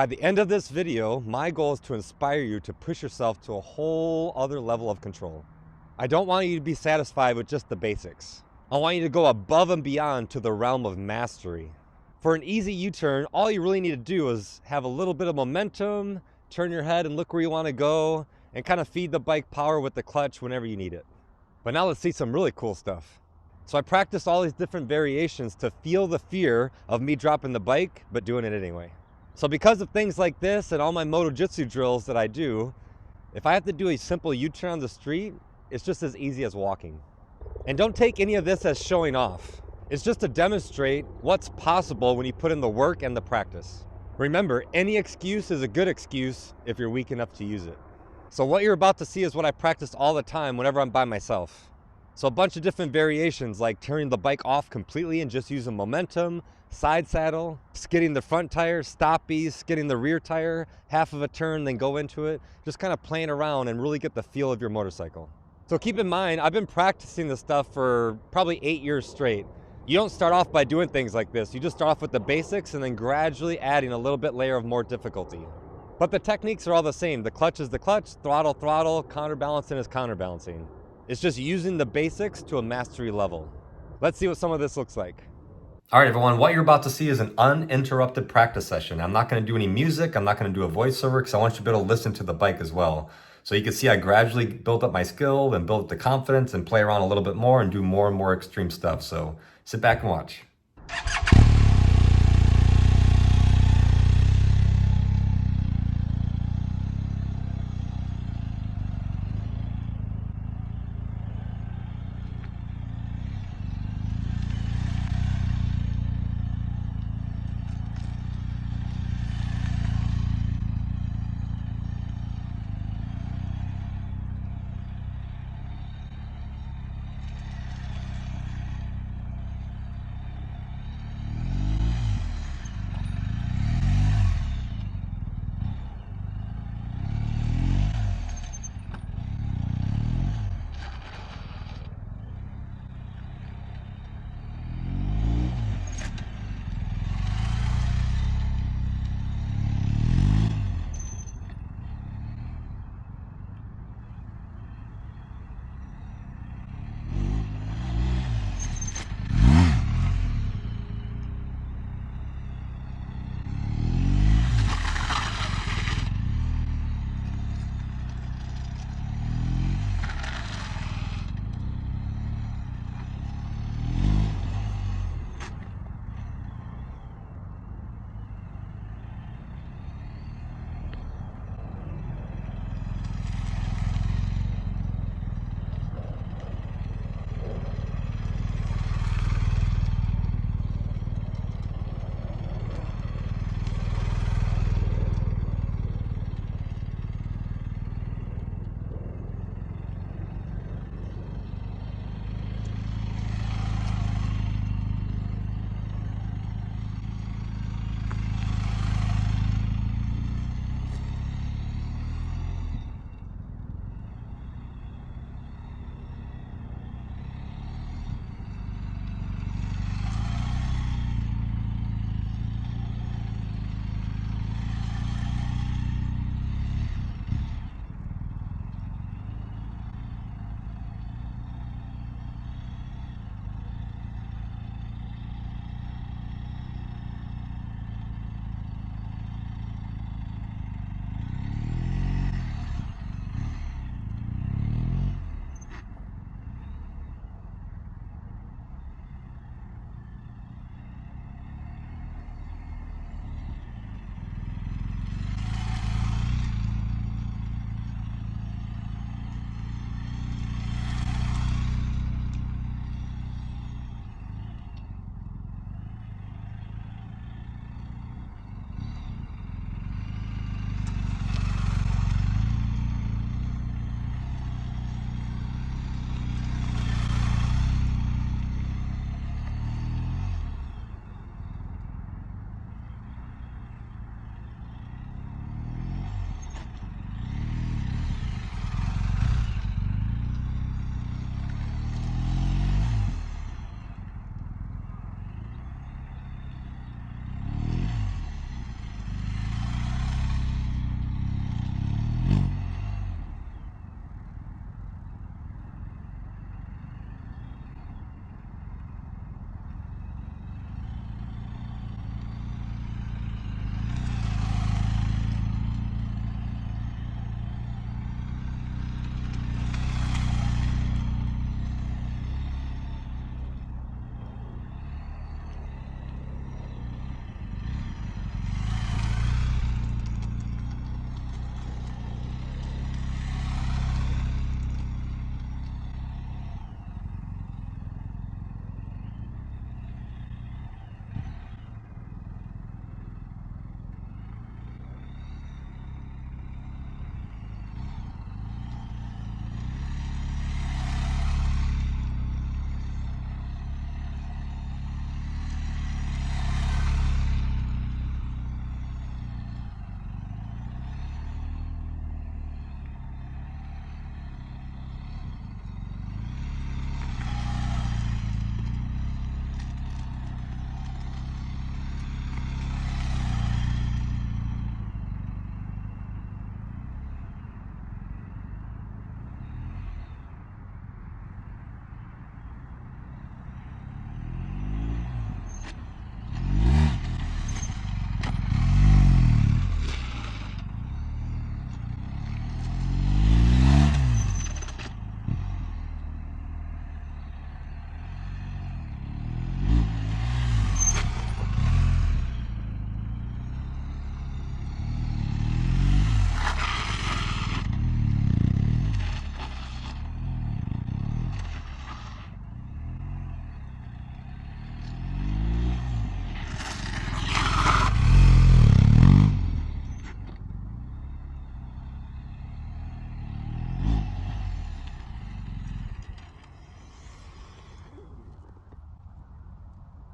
By the end of this video, my goal is to inspire you to push yourself to a whole other level of control. I don't want you to be satisfied with just the basics. I want you to go above and beyond to the realm of mastery. For an easy U-turn, all you really need to do is have a little bit of momentum, turn your head and look where you want to go, and kind of feed the bike power with the clutch whenever you need it. But now let's see some really cool stuff. So I practiced all these different variations to feel the fear of me dropping the bike, but doing it anyway. So because of things like this and all my MotoJitsu drills that I do, if I have to do a simple U-turn on the street, it's just as easy as walking. And don't take any of this as showing off. It's just to demonstrate what's possible when you put in the work and the practice. Remember, any excuse is a good excuse if you're weak enough to use it. So what you're about to see is what I practice all the time whenever I'm by myself. So a bunch of different variations like turning the bike off completely and just using momentum, side saddle, skidding the front tire, stoppies, skidding the rear tire, half of a turn, then go into it. Just kind of playing around and really get the feel of your motorcycle. So keep in mind, I've been practicing this stuff for probably 8 years straight. You don't start off by doing things like this. You just start off with the basics and then gradually adding a little bit layer of more difficulty. But the techniques are all the same. The clutch is the clutch, throttle, throttle, counterbalancing is counterbalancing. It's just using the basics to a mastery level. Let's see what some of this looks like. All right, everyone, what you're about to see is an uninterrupted practice session. I'm not gonna do any music. I'm not gonna do a voiceover because I want you to be able to listen to the bike as well. So you can see I gradually built up my skill and built up the confidence and play around a little bit more and do more and more extreme stuff. So sit back and watch.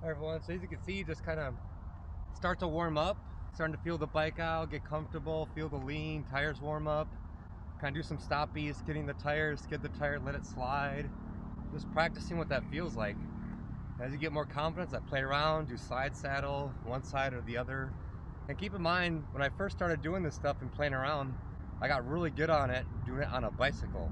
Hi everyone, so as you can see, you just kind of start to warm up, starting to feel the bike out, get comfortable, feel the lean, tires warm up, kind of do some stoppies, getting the tires, skid the tire, let it slide, just practicing what that feels like. As you get more confidence, I play around, do slide saddle, one side or the other. And keep in mind, when I first started doing this stuff and playing around, I got really good on it, doing it on a bicycle.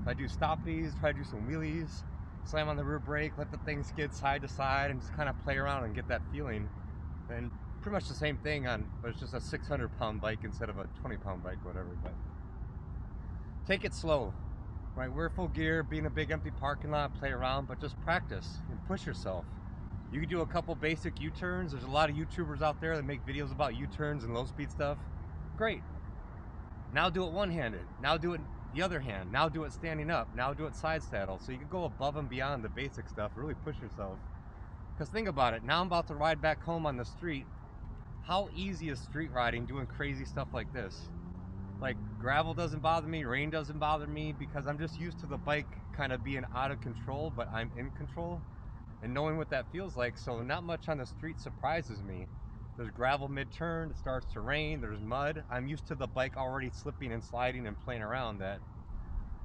If I do stoppies, try to do some wheelies, slam on the rear brake, let the thing skid side to side, and just kind of play around and get that feeling. And pretty much the same thing but it's just a 600-pound bike instead of a 20-pound bike, whatever. But take it slow, right? Wear full gear, be in a big empty parking lot, play around, but just practice and push yourself. You can do a couple basic U-turns. There's a lot of YouTubers out there that make videos about U-turns and low-speed stuff. Great. Now do it one-handed. Now do it the other hand. Now do it standing up. Now do it side saddle. So you can go above and beyond the basic stuff, really push yourself. Because think about it, now I'm about to ride back home on the street. How easy is street riding doing crazy stuff like this? Like, gravel doesn't bother me, rain doesn't bother me, because I'm just used to the bike kind of being out of control, but I'm in control. And knowing what that feels like, so not much on the street surprises me. There's gravel mid-turn, it starts to rain, there's mud. I'm used to the bike already slipping and sliding and playing around, that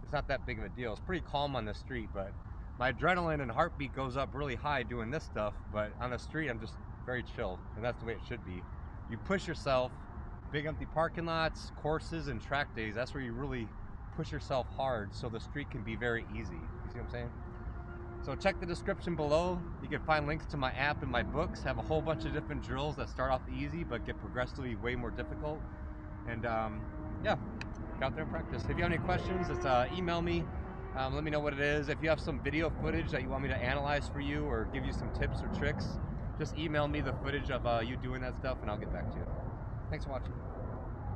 it's not that big of a deal. It's pretty calm on the street, but my adrenaline and heartbeat goes up really high doing this stuff, but on the street I'm just very chill, and that's the way it should be. You push yourself, big empty parking lots, courses, and track days, that's where you really push yourself hard so the street can be very easy. You see what I'm saying? So check the description below. You can find links to my app and my books. Have a whole bunch of different drills that start off easy but get progressively way more difficult. And yeah, get out there and practice. If you have any questions, it's email me. Let me know what it is. If you have some video footage that you want me to analyze for you or give you some tips or tricks, just email me the footage of you doing that stuff and I'll get back to you. Thanks for watching.